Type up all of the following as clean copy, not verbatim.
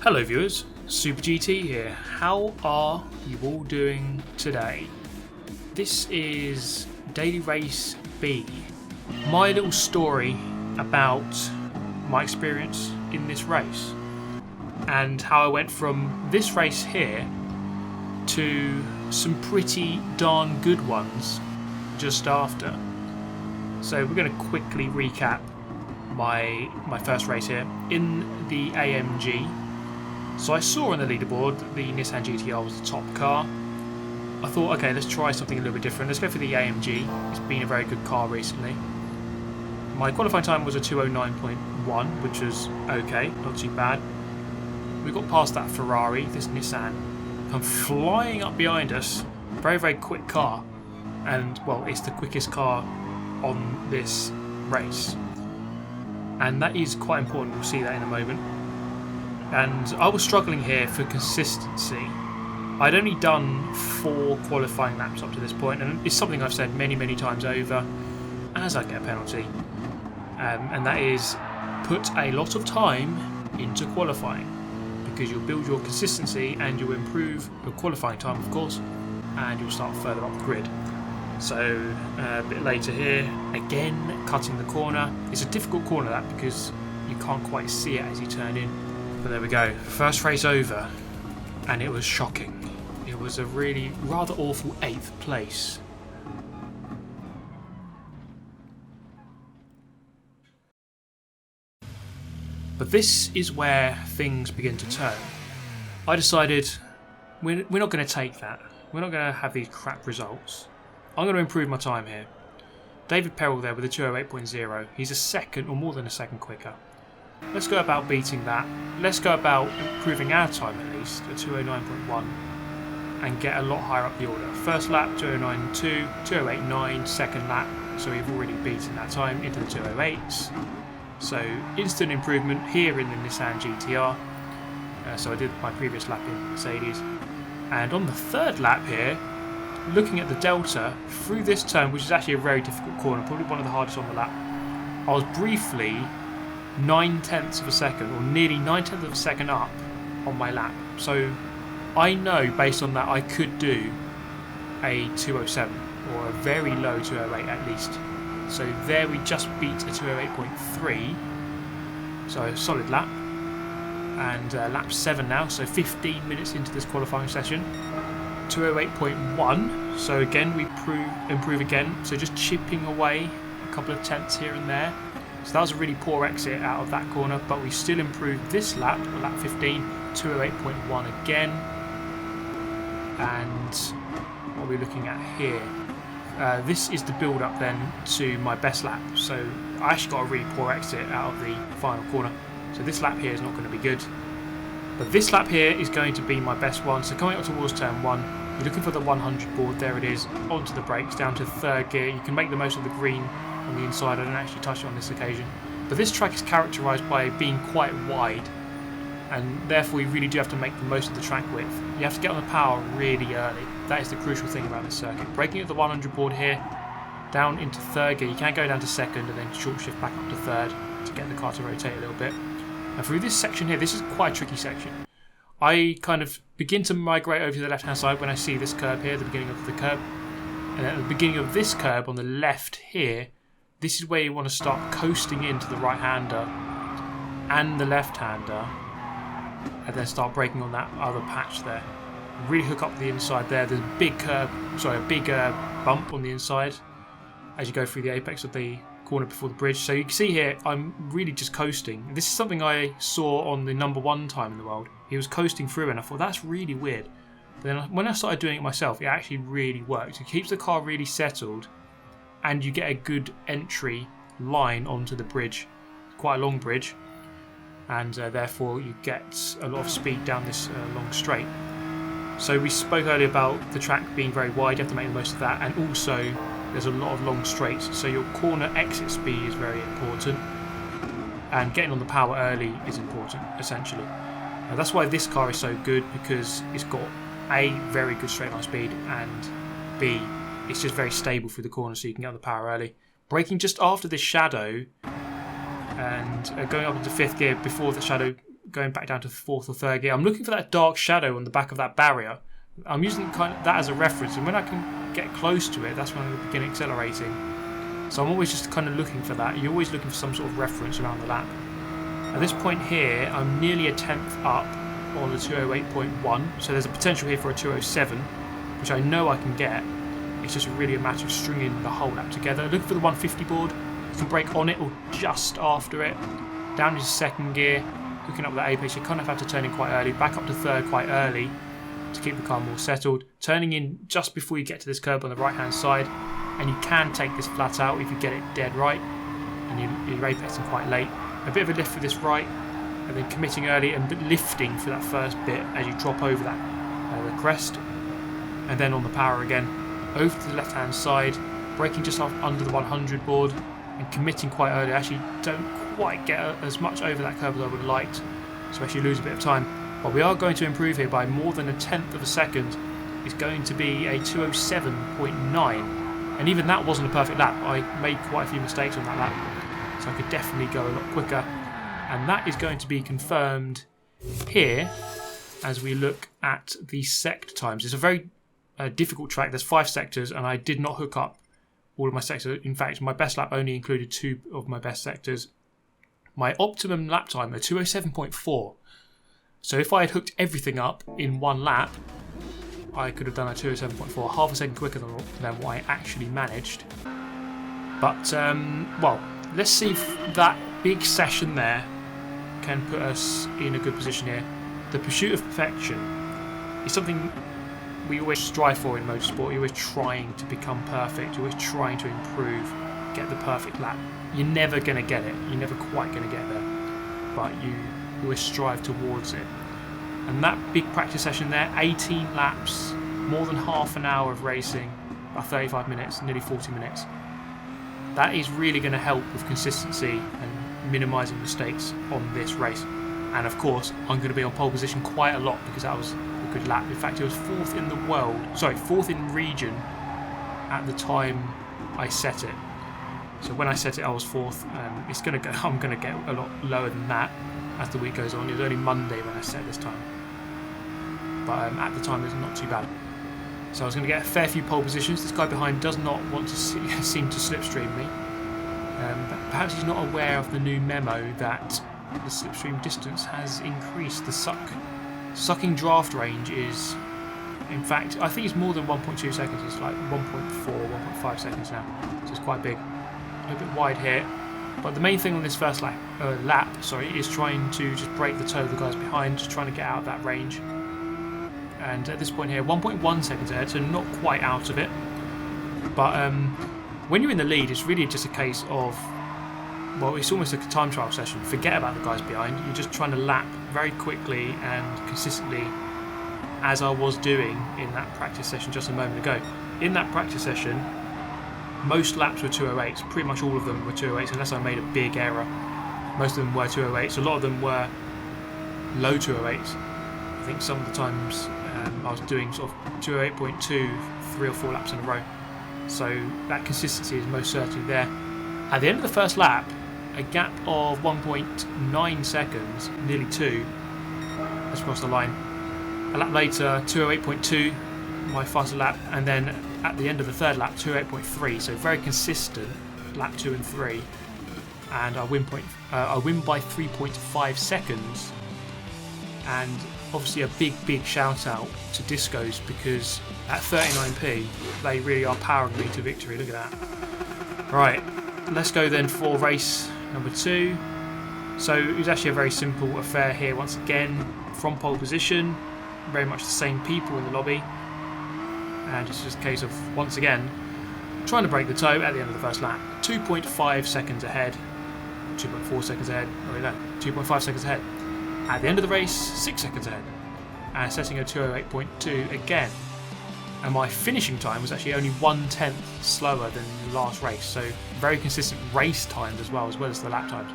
Hello viewers, Super GT here. How are you all doing today? This is Daily Race B, my little story about my experience in this race and how I went from this race here to some pretty darn good ones just after. So we're going to quickly recap my first race here in the AMG. So I saw on the leaderboard that the Nissan GTR was the top car. I thought, okay, let's try something a little bit different. Let's go for the AMG. It's been a very good car recently. My qualifying time was a 209.1, which was okay, not too bad. We got past that Ferrari, this Nissan, come flying up behind us. Very, very quick car. And, well, it's the quickest car on this race. And that is quite important. We'll see that in a moment. And I was struggling here for consistency. I'd only done 4 qualifying laps up to this point, and it's something I've said many, many times over as I get a penalty. And that is put a lot of time into qualifying, because you'll build your consistency and you'll improve your qualifying time, of course, and you'll start further up the grid. So a bit later here, again cutting the corner. It's a difficult corner that, because you can't quite see it as you turn in. But there we go, first race over, and it was shocking. It was a really rather awful 8th place. But this is where things begin to turn. I decided we're not going to take that. We're not going to have these crap results. I'm going to improve my time here. David Perel there with a 208.0. He's a second, or more than a second quicker. Let's go about beating that. Let's go about improving our time at least, at 209.1, and get a lot higher up the order. First lap, 209.2, 208.9, second lap, so we've already beaten that time into the 208s. So instant improvement here in the Nissan GTR. So I did my previous lap in Mercedes. And on the third lap here, looking at the delta through this turn, which is actually a very difficult corner, probably one of the hardest on the lap, I was briefly 9/10 of a second, or nearly 9/10 of a second up on my lap. So I know based on that I could do a 207 or a very low 208 at least. So there we just beat a 208.3, so a solid lap. And lap 7 now, so 15 minutes into this qualifying session. 208.1, so again we improve again, so just chipping away a couple of tenths here and there. So that was a really poor exit out of that corner, but we still improved this lap, lap 15, 208.1 again. And what are we looking at here? This is the build up then to my best lap. So I actually got a really poor exit out of the final corner. So this lap here is not going to be good. But this lap here is going to be my best one. So coming up towards turn 1, you're looking for the 100 board. There it is, onto the brakes, down to 3rd gear. You can make the most of the green on the inside. I didn't actually touch it on this occasion. But this track is characterised by being quite wide, and therefore you really do have to make the most of the track width. You have to get on the power really early. That is the crucial thing about this circuit. Braking at the 100 board here, down into 3rd gear. You can go down to 2nd and then short shift back up to 3rd to get the car to rotate a little bit. And through this section here, this is quite a tricky section. I kind of begin to migrate over to the left hand side when I see this curb here, the beginning of the curb. And at the beginning of this curb on the left here, this is where you want to start coasting into the right-hander and the left-hander, and then start braking on that other patch there. Really hook up the inside there. There's a big bump on the inside as you go through the apex of the corner before the bridge. So you can see here, I'm really just coasting. This is something I saw on the #1 time in the world. He was coasting through, and I thought that's really weird. But then when I started doing it myself, it actually really works. It keeps the car really settled, and you get a good entry line onto the bridge. Quite a long bridge, and therefore you get a lot of speed down this long straight. So we spoke earlier about the track being very wide. You have to make the most of that, and also there's a lot of long straights, so your corner exit speed is very important, and getting on the power early is important, essentially. Now that's why this car is so good, because it's got A, very good straight line speed, and B, it's just very stable through the corner, so you can get on the power early. Braking just after this shadow and going up into 5th gear before the shadow going back down to 4th or 3rd gear. I'm looking for that dark shadow on the back of that barrier. I'm using kind of that as a reference, and when I can get close to it, that's when I begin accelerating. So I'm always just kind of looking for that. You're always looking for some sort of reference around the lap. At this point here, I'm nearly a 10th up on the 208.1, so there's a potential here for a 207, which I know I can get. It's just really a matter of stringing the whole lap together. Looking for the 150 board. You can brake on it or just after it. Down into 2nd gear, hooking up with that A pace. You kind of have to turn in quite early. Back up to 3rd quite early to keep the car more settled. Turning in just before you get to this curb on the right hand side, and you can take this flat out if you get it dead right, and you're apexing quite late. A bit of a lift for this right, and then committing early and lifting for that first bit as you drop over that the crest, and then on the power again, over to the left hand side, braking just off under the 100 board, and committing quite early. I actually don't quite get as much over that curve as I would have liked, so I actually lose a bit of time. But we are going to improve here by more than a 1/10 of a second. It's going to be a 207.9, and even that wasn't a perfect lap. I made quite a few mistakes on that lap, so I could definitely go a lot quicker, and that is going to be confirmed here as we look at the sector times. It's a very difficult track. There's 5 sectors, and I did not hook up all of my sectors. In fact, my best lap only included 2 of my best sectors. My optimum lap time, a 207.4. So if I had hooked everything up in one lap, I could have done a 207.4, half a second quicker than what I actually managed. But, well, let's see if that big session there can put us in a good position here. The pursuit of perfection is something we always strive for in motorsport. You're always trying to become perfect. You're always trying to improve, get the perfect lap. You're never going to get it. You're never quite going to get there. But you always strive towards it. And that big practice session there, 18 laps, more than half an hour of racing, about 35 minutes, nearly 40 minutes. That is really going to help with consistency and minimising mistakes on this race. And of course, I'm going to be on pole position quite a lot because that was a good lap. In fact, it was 4th in the world, sorry, 4th in region at the time I set it. So when I set it, I was 4th. It's going to go. I'm going to get a lot lower than that as the week goes on. It was only Monday when I set this time, but at the time it was not too bad. So I was going to get a fair few pole positions. This guy behind does not want to seem to slipstream me. But perhaps he's not aware of the new memo that the slipstream distance has increased. The sucking draft range is, in fact, I think it's more than 1.2 seconds. It's like 1.4, 1.5 seconds now. So it's quite big. A little bit wide here. But the main thing on this first lap is trying to just break the toe of the guys behind, just trying to get out of that range. And at this point here, 1.1 seconds ahead, so not quite out of it. But when you're in the lead, it's really just a case of, well, it's almost like a time trial session. Forget about the guys behind. You're just trying to lap very quickly and consistently, as I was doing in that practice session just a moment ago. In that practice session, most laps were 208s. Pretty much all of them were 208s, unless I made a big error. Most of them were 208s. A lot of them were low 208s. I think some of the times I was doing sort of 208.2, 3 or 4 laps in a row. So that consistency is most certainly there. At the end of the first lap, a gap of 1.9 seconds, nearly 2, let's cross the line. A lap later, 208.2, my faster lap, and then at the end of the third lap, 208.3, so very consistent, lap 2 and 3, and I win by 3.5 seconds, and obviously a big shout out to Discos, because at 39p, they really are powering me to victory. Look at that. Right, let's go then for race number 2. So it was actually a very simple affair here once again, from pole position, very much the same people in the lobby, and it's just a case of, once again, trying to break the toe at the end of the first lap. 2.5 seconds ahead, 2.4 seconds ahead, 2.5 seconds ahead. At the end of the race, 6 seconds ahead, and setting a 208.2 again. And my finishing time was actually only 1/10 slower than the last race, so very consistent race times as well as the lap times.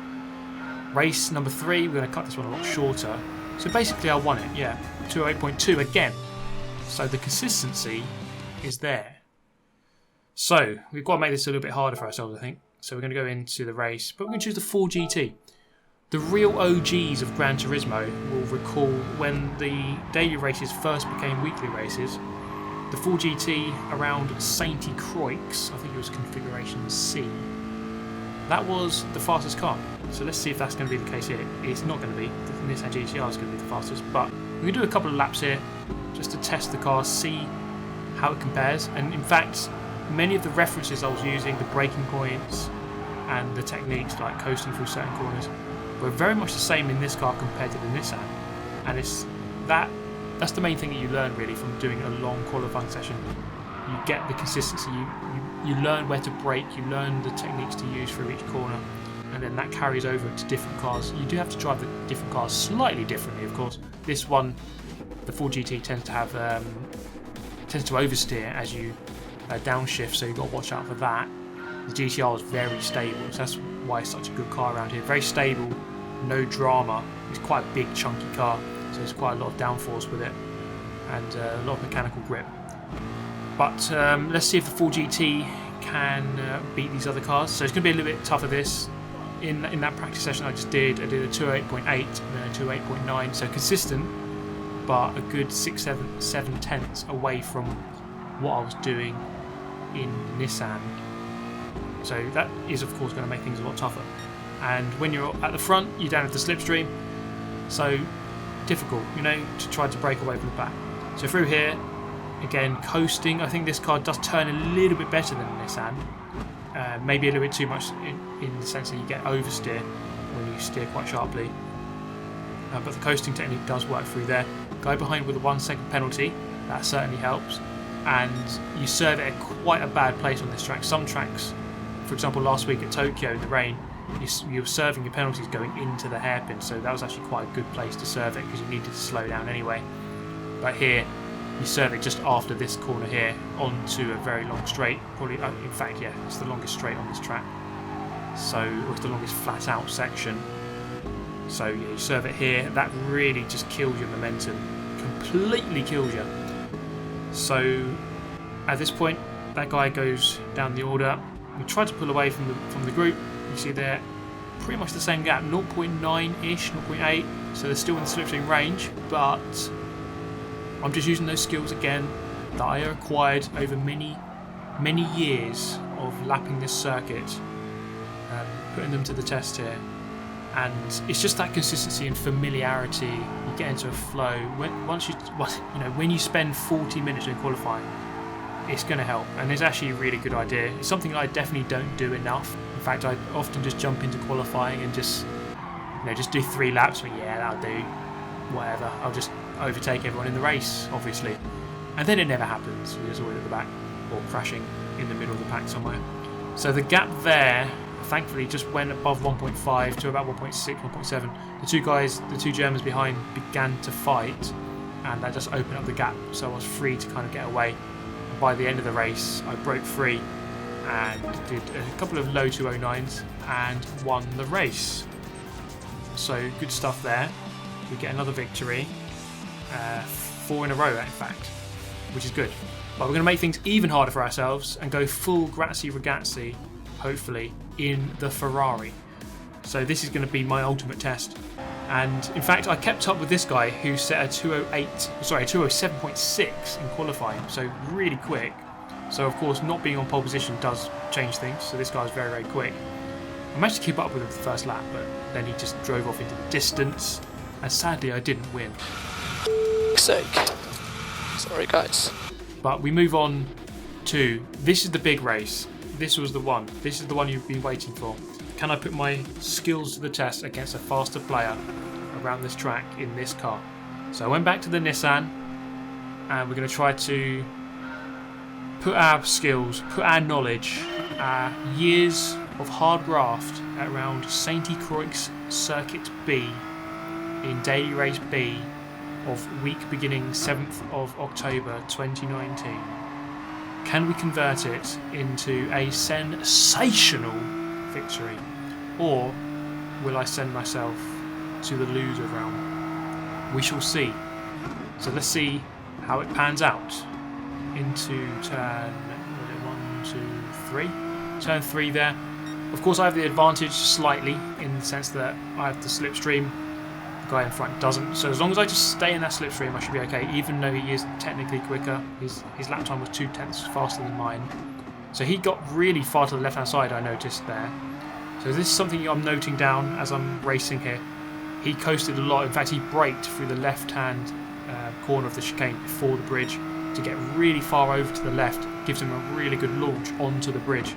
Race number 3, we're going to cut this one a lot shorter. So basically I won it, yeah, 208.2 again. So the consistency is there. So we've got to make this a little bit harder for ourselves, I think. So we're going to go into the race, but we're going to choose the 4GT. The real OGs of Gran Turismo will recall when the daily races first became weekly races, the 4GT around Sainty Croix, I think it was configuration C, that was the fastest car. So let's see if that's going to be the case here. It's not going to be. The Nissan GTR is going to be the fastest, but we're going to do a couple of laps here just to test the car, see how it compares. And in fact, many of the references I was using, the braking points and the techniques like coasting through certain corners, were very much the same in this car compared to the Nissan. And it's that's the main thing that you learn really from doing a long qualifying session. You get the consistency, you learn where to brake, you learn the techniques to use for each corner, and then that carries over to different cars. You do have to drive the different cars slightly differently, of course. This one, the 4GT, tends to oversteer as you downshift, so you've got to watch out for that. The GTR is very stable, so that's why it's such a good car around here. Very stable, no drama. It's quite a big, chunky car, so there's quite a lot of downforce with it, and a lot of mechanical grip. But let's see if the 4GT can beat these other cars. So it's going to be a little bit tougher this. In that practice session I just did, I did a 208.8 and then a 208.9, so consistent, but a good 7 tenths away from what I was doing in Nissan. So that is of course going to make things a lot tougher. And when you're at the front, you don't have the slipstream, so difficult, to try to break away from the back. So through here, again, coasting. I think this car does turn a little bit better than Nissan. Maybe a little bit too much in the sense that you get oversteer when you steer quite sharply. But the coasting technique does work through there. Go behind with a 1 second penalty, that certainly helps. And you serve it at quite a bad place on this track. Some tracks, for example last week at Tokyo in the rain, you were serving your penalties going into the hairpin, so that was actually quite a good place to serve it because you needed to slow down anyway. But here, you serve it just after this corner here onto a very long straight. Probably, in fact, yeah, it's the longest straight on this track. So it's the longest flat out section. So yeah, you serve it here. That really just kills your momentum. Completely kills you. So at this point, that guy goes down the order. We try to pull away from the group. You see there, pretty much the same gap, 0.9-ish, 0.8. So they're still in the slipstream range, but I'm just using those skills again that I acquired over many years of lapping this circuit, putting them to the test here. And it's just that consistency and familiarity. You get into a flow. When you spend 40 minutes in qualifying, it's going to help. And it's actually a really good idea. It's something I definitely don't do enough. In fact, I often just jump into qualifying and just do 3 laps. But yeah, that'll do. Whatever. I'll just overtake everyone in the race, obviously. And then it never happens. You're just always at the back or crashing in the middle of the pack somewhere. So the gap there, thankfully, just went above 1.5 to about 1.6, 1.7. The two Germans behind began to fight, and that just opened up the gap, so I was free to kind of get away. And by the end of the race, I broke free and did a couple of low 209s and won the race. So good stuff there. We get another victory, 4 in a row in fact, which is good. But we're going to make things even harder for ourselves and go full Grazie Ragazzi, hopefully, in the Ferrari. So this is going to be my ultimate test. And in fact, I kept up with this guy who set a 207.6 in qualifying, so really quick. So of course, not being on pole position does change things, so this guy's very, very quick. I managed to keep up with him for the first lap, but then he just drove off into the distance, and sadly I didn't win. Sake. Sorry guys. But we move on to, this is the big race. This was the one. This is the one you've been waiting for. Can I put my skills to the test against a faster player around this track in this car? So I went back to the Nissan, and we're going to try to put our skills, put our knowledge, our years of hard graft around Sainty Croix Circuit B in Daily Race B of week beginning 7th of October 2019. Can we convert it into a sensational victory, or will I send myself to the loser realm? We shall see. So let's see how it pans out into turn 1, 2, 3. Turn 3 there. Of course I have the advantage slightly in the sense that I have the slipstream, the guy in front doesn't, so as long as I just stay in that slipstream I should be okay, even though he is technically quicker. His lap time was 0.2 faster than mine. So he got really far to the left hand side, I noticed there. So this is something I'm noting down as I'm racing here. He coasted a lot, in fact he braked through the left hand corner of the chicane before the bridge to get really far over to the left. Gives him a really good launch onto the bridge.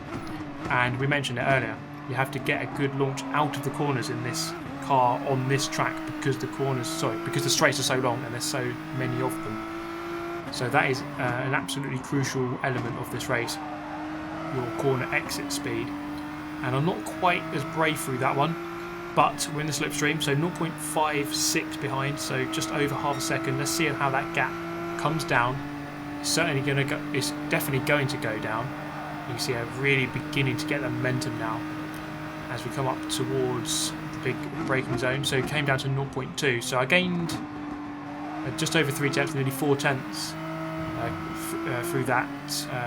And we mentioned it earlier, you have to get a good launch out of the corners in this car on this track because because the straights are so long and there's so many of them. So that is an absolutely crucial element of this race, your corner exit speed. And I'm not quite as brave through that one, but we're in the slipstream, so 0.56 behind, so just over half a second. Let's see how that gap comes down. It's definitely going to go down. You can see I'm really beginning to get the momentum now as we come up towards the big braking zone. So it came down to 0.2, so I gained just over 0.3, nearly 0.4 through that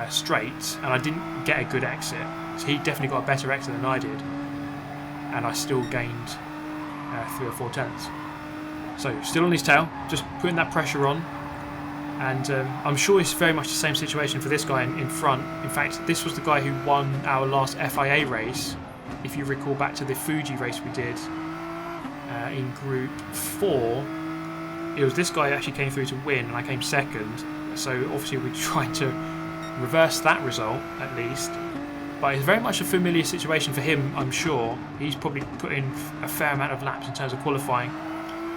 straight, and I didn't get a good exit. So he definitely got a better exit than I did, and I still gained 3 or 0.4. So still on his tail, just putting that pressure on. And I'm sure it's very much the same situation for this guy in front. In fact, this was the guy who won our last FIA race. If you recall back to the Fuji race we did in Group 4, it was this guy who actually came through to win, and I came second. So obviously we tried to reverse that result at least. But it's very much a familiar situation for him, I'm sure. He's probably put in a fair amount of laps in terms of qualifying.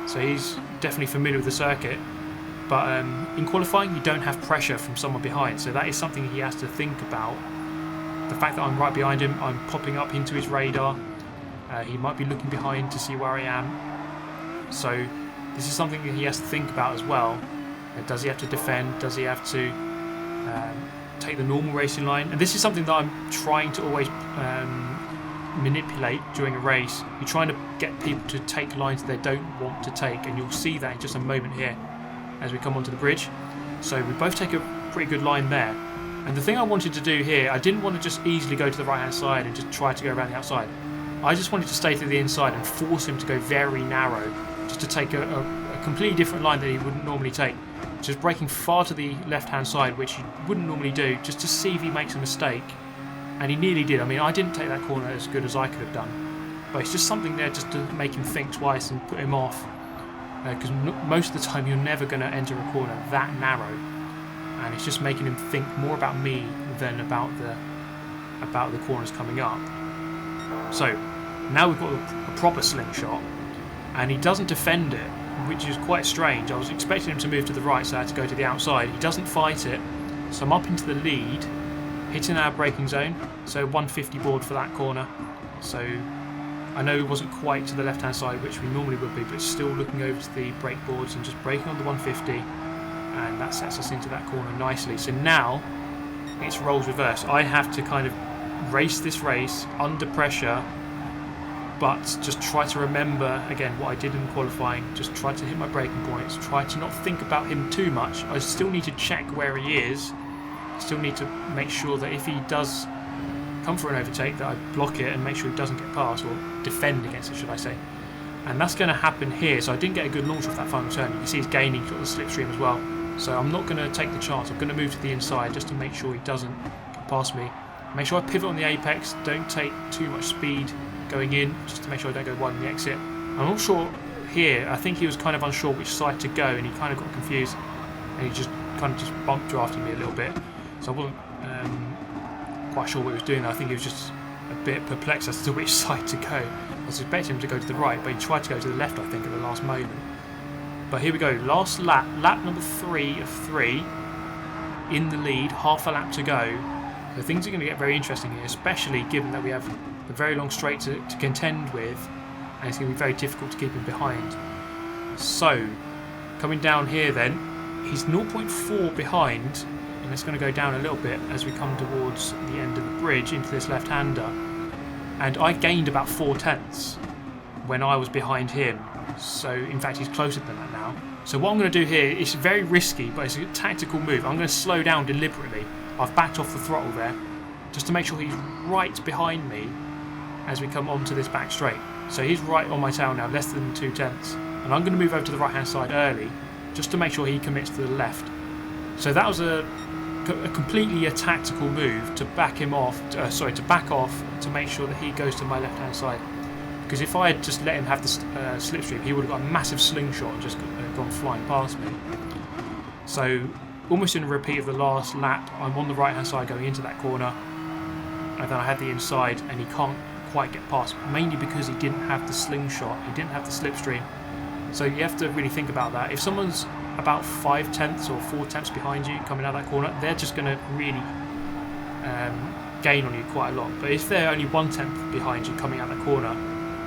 So he's definitely familiar with the circuit. But in qualifying, you don't have pressure from someone behind, so that is something he has to think about. The fact that I'm right behind him, I'm popping up into his radar. He might be looking behind to see where I am. So this is something that he has to think about as well. Does he have to defend? Does he have to take the normal racing line? And this is something that I'm trying to always manipulate during a race. You're trying to get people to take lines they don't want to take, and you'll see that in just a moment here as we come onto the bridge. So we both take a pretty good line there. And the thing I wanted to do here, I didn't want to just easily go to the right hand side and just try to go around the outside. I just wanted to stay through the inside and force him to go very narrow, just to take a completely different line that he wouldn't normally take. Just braking far to the left hand side, which he wouldn't normally do, just to see if he makes a mistake. And he nearly did. I mean, I didn't take that corner as good as I could have done, but it's just something there just to make him think twice and put him off. Because most of the time you're never going to enter a corner that narrow, and it's just making him think more about me than about the corners coming up. So now we've got a proper slingshot, and he doesn't defend it, which is quite strange. I was expecting him to move to the right, so I had to go to the outside. He doesn't fight it, so I'm up into the lead, hitting our braking zone, so 150 board for that corner. So I know it wasn't quite to the left hand side, which we normally would be, but still looking over to the brake boards and just braking on the 150, and that sets us into that corner nicely. So now it's roles reverse. I have to kind of race this race under pressure, but just try to remember again what I did in qualifying. Just try to hit my braking points, try to not think about him too much. I still need to check where he is, still need to make sure that if he does come for an overtake, that I block it and make sure he doesn't get past, or defend against it, should I say. And that's going to happen here. So I didn't get a good launch off that final turn. You can see he's gaining sort of the slipstream as well. So I'm not going to take the chance. I'm going to move to the inside just to make sure he doesn't get past me. Make sure I pivot on the apex. Don't take too much speed going in, just to make sure I don't go wide on the exit. I'm not sure here. I think he was kind of unsure which side to go, and he kind of got confused, and he just kind of just bumped drafted me a little bit. So I wasn't quite sure what he was doing. I think he was just a bit perplexed as to which side to go. I was expecting him to go to the right, but he tried to go to the left, I think, at the last moment. But here we go, last lap, lap number 3 of 3, in the lead, half a lap to go. So things are going to get very interesting here, especially given that we have a very long straight to contend with, and it's going to be very difficult to keep him behind. So, coming down here then, he's 0.4 behind, and it's going to go down a little bit as we come towards the end of the bridge into this left-hander. And I gained about 0.4 when I was behind him. So, in fact, he's closer than that now. So what I'm going to do here, it's very risky, but it's a tactical move. I'm going to slow down deliberately. I've backed off the throttle there, just to make sure he's right behind me, as we come onto this back straight. So he's right on my tail now, less than 2/10. And I'm going to move over to the right hand side early, just to make sure he commits to the left. So that was a completely a tactical move to back him off, to back off, to make sure that he goes to my left hand side. Because if I had just let him have the slipstream, he would have got a massive slingshot and just gone flying past me. So almost in a repeat of the last lap, I'm on the right hand side going into that corner, and then I had the inside and he can't quite get past, mainly because he didn't have the slingshot, he didn't have the slipstream. So you have to really think about that. If someone's about 5/10 or 4/10 behind you coming out of that corner, they're just going to really gain on you quite a lot. But if they're only 1/10 behind you coming out of that corner,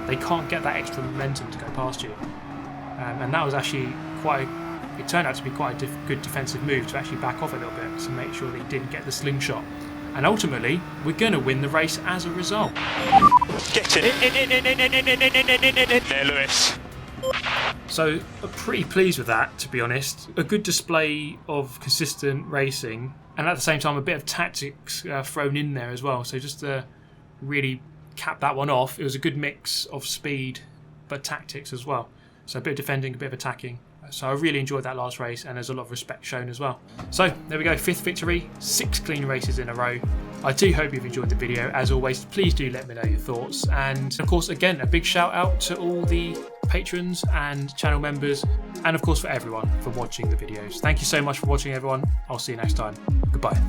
they can't get that extra momentum to go past you. And that was actually it turned out to be quite a good defensive move to actually back off a little bit to make sure that he didn't get the slingshot. And ultimately, we're going to win the race as a result. Get in there, Lewis. So I'm pretty pleased with that, to be honest. A good display of consistent racing, and at the same time a bit of tactics thrown in there as well. So just to really cap that one off, it was a good mix of speed but tactics as well. So a bit of defending, a bit of attacking. So I really enjoyed that last race, and there's a lot of respect shown as well. So there we go, 5th victory, 6 clean races in a row. I do hope you've enjoyed the video. As always, please do let me know your thoughts. And of course, again, a big shout out to all the patrons and channel members, and of course for everyone for watching the videos. Thank you so much for watching, everyone. I'll see you next time. Goodbye.